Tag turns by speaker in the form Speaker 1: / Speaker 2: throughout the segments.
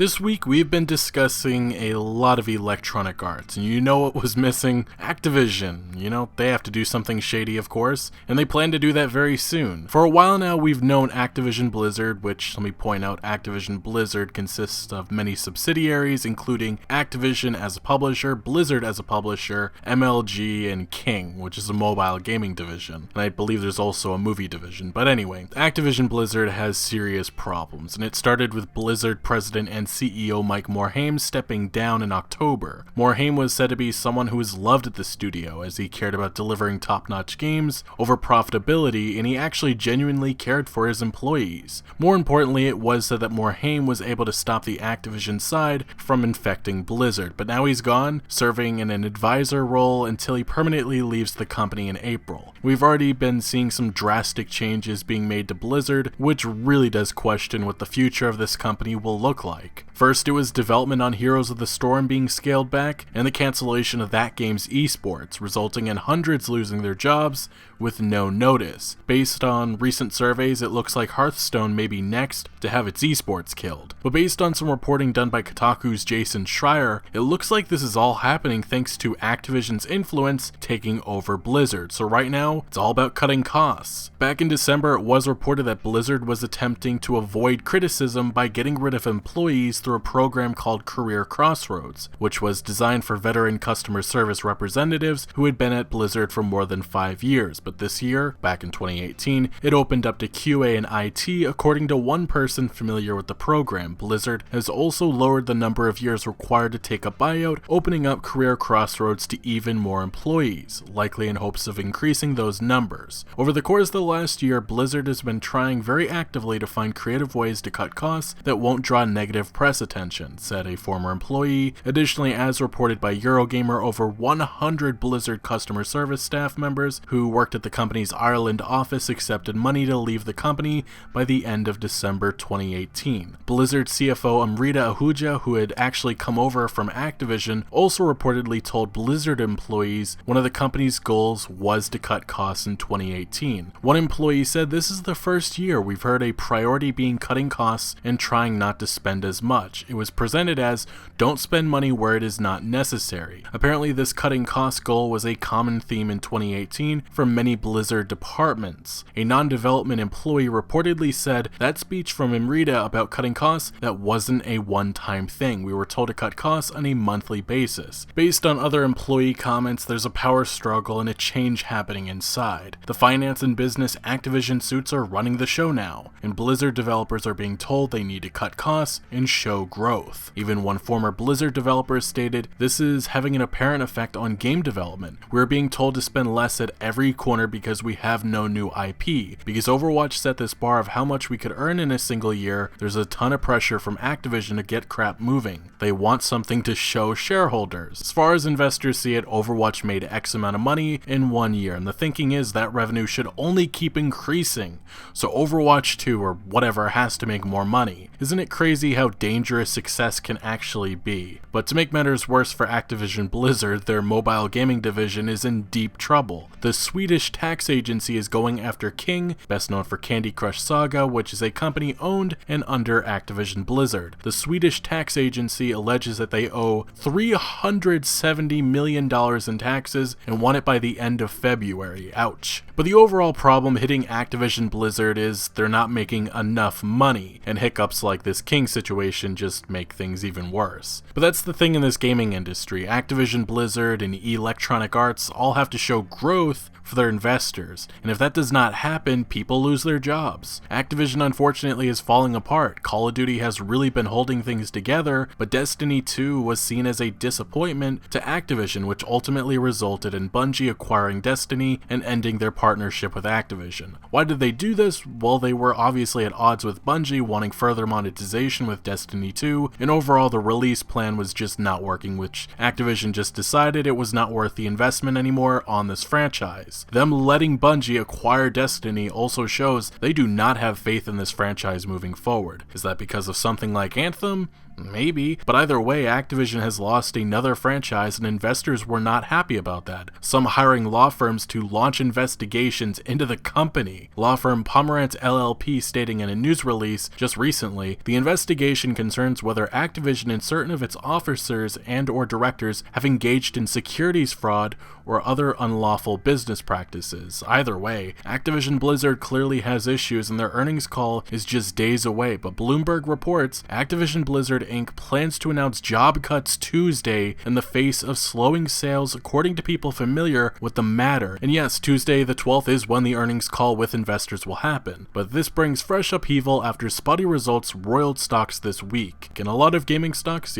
Speaker 1: This week we've been discussing a lot of Electronic Arts, and you know what was missing? Activision. You know, they have to do something shady, of course, and they plan to do that very soon. For a while now we've known Activision Blizzard, which, let me point out, Activision Blizzard consists of many subsidiaries, including Activision as a publisher, Blizzard as a publisher, MLG, and King, which is a mobile gaming division, and I believe there's also a movie division. But anyway, Activision Blizzard has serious problems, and it started with Blizzard president and CEO Mike Morhaime stepping down in October. Morhaime was said to be someone who was loved at the studio, as he cared about delivering top-notch games over profitability, and he actually genuinely cared for his employees. More importantly, it was said that Morhaime was able to stop the Activision side from infecting Blizzard, but now he's gone, serving in an advisor role until he permanently leaves the company in April. We've already been seeing some drastic changes being made to Blizzard, which really does question what the future of this company will look like. First, it was development on Heroes of the Storm being scaled back, and the cancellation of that game's esports, resulting in hundreds losing their jobs with no notice. Based on recent surveys, it looks like Hearthstone may be next to have its esports killed. But based on some reporting done by Kotaku's Jason Schreier, it looks like this is all happening thanks to Activision's influence taking over Blizzard. So right now, it's all about cutting costs. Back in December, it was reported that Blizzard was attempting to avoid criticism by getting rid of employees through a program called Career Crossroads, which was designed for veteran customer service representatives who had been at Blizzard for more than 5 years. But this year, back in 2018, it opened up to QA and IT, according to one person familiar with the program. Blizzard has also lowered the number of years required to take a buyout, opening up Career Crossroads to even more employees, likely in hopes of increasing those numbers. Over the course of the last year, Blizzard has been trying very actively to find creative ways to cut costs that won't draw negative press attention, said a former employee. Additionally, as reported by Eurogamer, over 100 Blizzard customer service staff members who worked at the company's Ireland office accepted money to leave the company by the end of December 2018. Blizzard CFO Amrita Ahuja, who had actually come over from Activision, also reportedly told Blizzard employees one of the company's goals was to cut costs in 2018. One employee said, "This is the first year we've heard a priority being cutting costs and trying not to spend as much. It was presented as, don't spend money where it is not necessary." Apparently this cutting cost goal was a common theme in 2018 for many Blizzard departments. A non-development employee reportedly said, "That speech from Amrita about cutting costs, that wasn't a one-time thing. We were told to cut costs on a monthly basis." Based on other employee comments, there's a power struggle and a change happening inside. The finance and business Activision suits are running the show now, and Blizzard developers are being told they need to cut costs and show growth. Even one former Blizzard developer stated, "This is having an apparent effect on game development. We're being told to spend less at every corner because we have no new IP. Because Overwatch set this bar of how much we could earn in a single year, there's a ton of pressure from Activision to get crap moving. They want something to show shareholders. As far as investors see it, Overwatch made X amount of money in 1 year, and the thinking is that revenue should only keep increasing. So Overwatch 2 or whatever has to make more money. Isn't it crazy how dangerous success can actually be?" But to make matters worse for Activision Blizzard, their mobile gaming division is in deep trouble. The Swedish tax agency is going after King, best known for Candy Crush Saga, which is a company owned and under Activision Blizzard. The Swedish tax agency alleges that they owe $370 million in taxes and want it by the end of February. Ouch. But the overall problem hitting Activision Blizzard is they're not making enough money, and hiccups like this King situation just make things even worse. But that's the thing in this gaming industry. Activision Blizzard and Electronic Arts all have to show growth for their investors, and if that does not happen, people lose their jobs. Activision unfortunately is falling apart. Call of Duty has really been holding things together, but Destiny 2 was seen as a disappointment to Activision, which ultimately resulted in Bungie acquiring Destiny and ending their partnership with Activision. Why did they do this? Well, they were obviously at odds with Bungie wanting further monetization with Destiny 2, and overall the release plan was just not working, which Activision just decided it was not worth the investment anymore on this franchise. Them letting Bungie acquire Destiny also shows they do not have faith in this franchise moving forward. Is that because of something like Anthem? Maybe, but either way, Activision has lost another franchise and investors were not happy about that. Some hiring law firms to launch investigations into the company. Law firm Pomerantz LLP stating in a news release just recently, the investigation concerns whether Activision and certain of its officers and or directors have engaged in securities fraud or other unlawful business practices. Either way, Activision Blizzard clearly has issues and their earnings call is just days away, but Bloomberg reports Activision Blizzard Inc. plans to announce job cuts Tuesday in the face of slowing sales according to people familiar with the matter. And yes, Tuesday the 12th is when the earnings call with investors will happen, but this brings fresh upheaval after spotty results roiled stocks this week. And a lot of gaming stocks,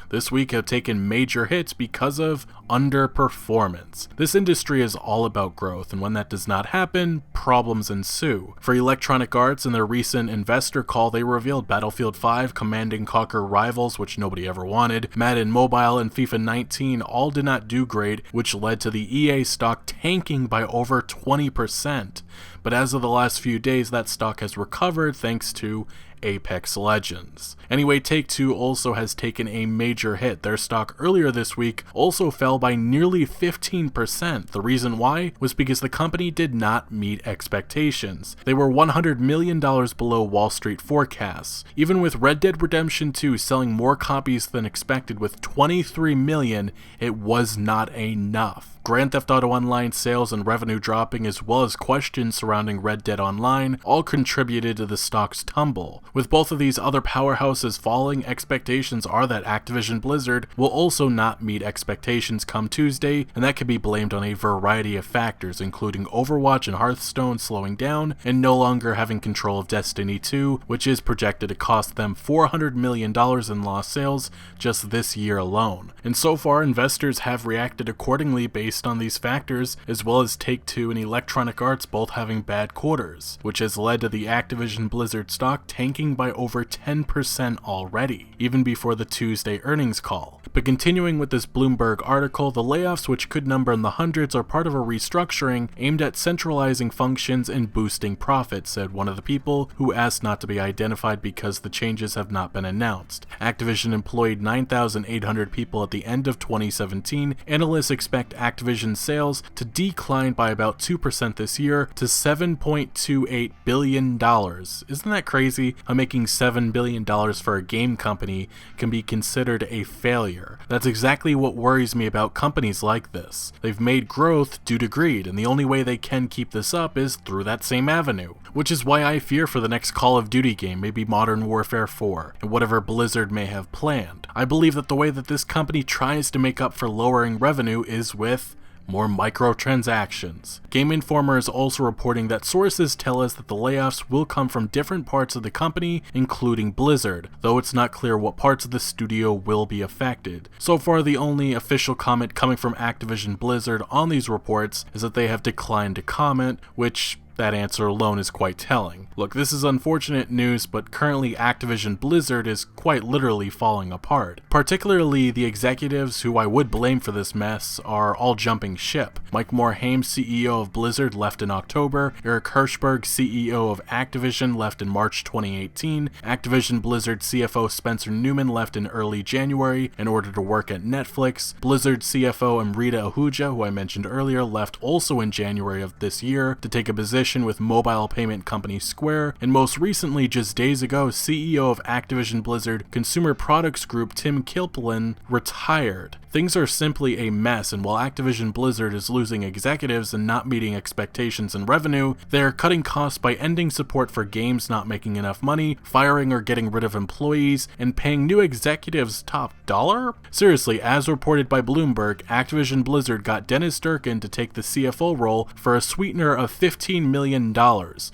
Speaker 1: this week have taken major hits because of underperformance. This industry is all about growth, and when that does not happen, problems ensue. For Electronic Arts, in their recent investor call, they revealed Battlefield 5, Command & Conquer Rivals, which nobody ever wanted, Madden Mobile, and FIFA 19 all did not do great, which led to the EA stock tanking by over 20%. But as of the last few days, that stock has recovered thanks to Apex Legends. Anyway, Take-Two also has taken a major hit. Their stock earlier this week also fell by nearly 15%. The reason why was because the company did not meet expectations. They were $100 million below Wall Street forecasts. Even with Red Dead Redemption 2 selling more copies than expected with 23 million, it was not enough. Grand Theft Auto Online sales and revenue dropping, as well as questions surrounding Red Dead Online, all contributed to the stock's tumble. With both of these other powerhouses falling, expectations are that Activision Blizzard will also not meet expectations come Tuesday, and that can be blamed on a variety of factors, including Overwatch and Hearthstone slowing down, and no longer having control of Destiny 2, which is projected to cost them $400 million in lost sales just this year alone. And so far, investors have reacted accordingly based on these factors, as well as Take-Two and Electronic Arts both having bad quarters, which has led to the Activision Blizzard stock tanking by over 10% already, even before the Tuesday earnings call. But continuing with this Bloomberg article, the layoffs, which could number in the hundreds, are part of a restructuring aimed at centralizing functions and boosting profits, said one of the people who asked not to be identified because the changes have not been announced. Activision employed 9,800 people at the end of 2017. Analysts expect Activision sales to decline by about 2% this year to $7.28 billion. Isn't that crazy? How making $7 billion for a game company can be considered a failure. That's exactly what worries me about companies like this. They've made growth due to greed, and the only way they can keep this up is through that same avenue. Which is why I fear for the next Call of Duty game, maybe Modern Warfare 4, and whatever Blizzard may have planned. I believe that the way that this company tries to make up for lowering revenue is with more microtransactions. Game Informer is also reporting that sources tell us that the layoffs will come from different parts of the company, including Blizzard, though it's not clear what parts of the studio will be affected. So far, the only official comment coming from Activision Blizzard on these reports is that they have declined to comment, which that answer alone is quite telling. Look, this is unfortunate news, but currently Activision Blizzard is quite literally falling apart. Particularly the executives who I would blame for this mess are all jumping ship. Mike Morhaime, CEO of Blizzard, left in October. Eric Hirshberg, CEO of Activision, left in March 2018. Activision Blizzard CFO Spencer Newman left in early January in order to work at Netflix. Blizzard CFO Amrita Ahuja, who I mentioned earlier, left also in January of this year to take a position with mobile payment company Square, and most recently, just days ago, CEO of Activision Blizzard Consumer Products Group Tim Kilpillen retired. Things are simply a mess, and while Activision Blizzard is losing executives and not meeting expectations in revenue, they are cutting costs by ending support for games not making enough money, firing or getting rid of employees, and paying new executives top dollar? Seriously, as reported by Bloomberg, Activision Blizzard got Dennis Durkin to take the CFO role for a sweetener of $15 million.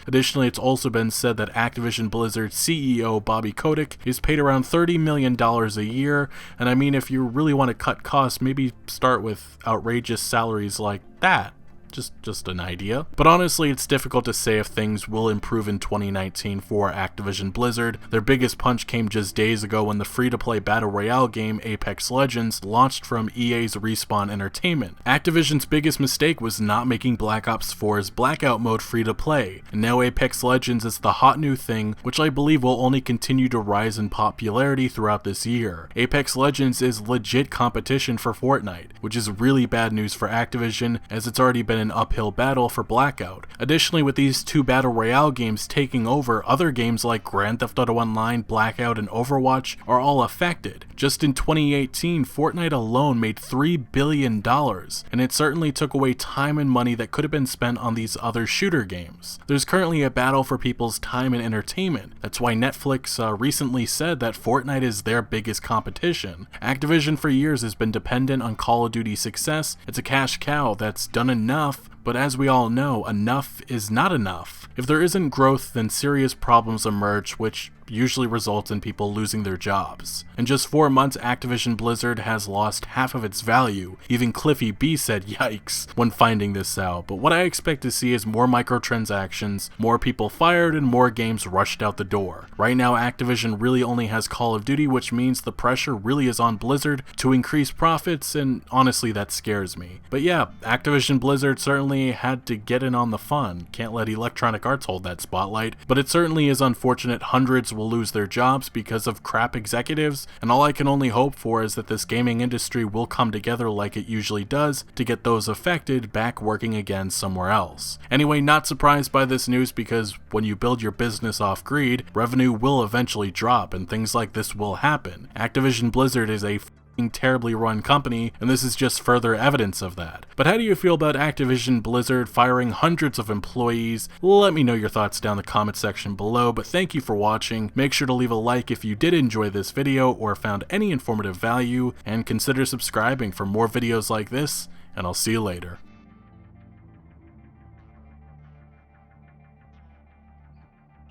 Speaker 1: Additionally, it's also been said that Activision Blizzard CEO Bobby Kotick is paid around $30 million a year, and I mean, if you really want to cut costs, maybe start with outrageous salaries like that. just an idea. But honestly, it's difficult to say if things will improve in 2019 for Activision Blizzard. Their biggest punch came just days ago when the free-to-play battle royale game Apex Legends launched from EA's Respawn Entertainment. Activision's biggest mistake was not making Black Ops 4's Blackout mode free-to-play, and now Apex Legends is the hot new thing, which I believe will only continue to rise in popularity throughout this year. Apex Legends is legit competition for Fortnite, which is really bad news for Activision, as it's already been an uphill battle for Blackout. Additionally, with these two battle royale games taking over, other games like Grand Theft Auto Online, Blackout, and Overwatch are all affected. Just in 2018, Fortnite alone made $3 billion, and it certainly took away time and money that could have been spent on these other shooter games. There's currently a battle for people's time and entertainment. That's why Netflix recently said that Fortnite is their biggest competition. Activision for years has been dependent on Call of Duty's success. It's a cash cow that's done enough, but as we all know, enough is not enough. If there isn't growth, then serious problems emerge, which usually results in people losing their jobs. In just 4 months, Activision Blizzard has lost half of its value. Even Cliffy B said yikes when finding this out. But what I expect to see is more microtransactions, more people fired, and more games rushed out the door. Right now, Activision really only has Call of Duty, which means the pressure really is on Blizzard to increase profits, and honestly that scares me. But yeah, Activision Blizzard certainly had to get in on the fun. Can't let Electronic Arts hold that spotlight, but it certainly is unfortunate hundreds will lose their jobs because of crap executives, and all I can only hope for is that this gaming industry will come together like it usually does to get those affected back working again somewhere else. Anyway, not surprised by this news, because when you build your business off greed, revenue will eventually drop and things like this will happen. Activision Blizzard is a terribly run company, and this is just further evidence of that. But how do you feel about Activision Blizzard firing hundreds of employees? Let me know your thoughts down in the comment section below, but thank you for watching. Make sure to leave a like if you did enjoy this video or found any informative value, and consider subscribing for more videos like this, and I'll see you later.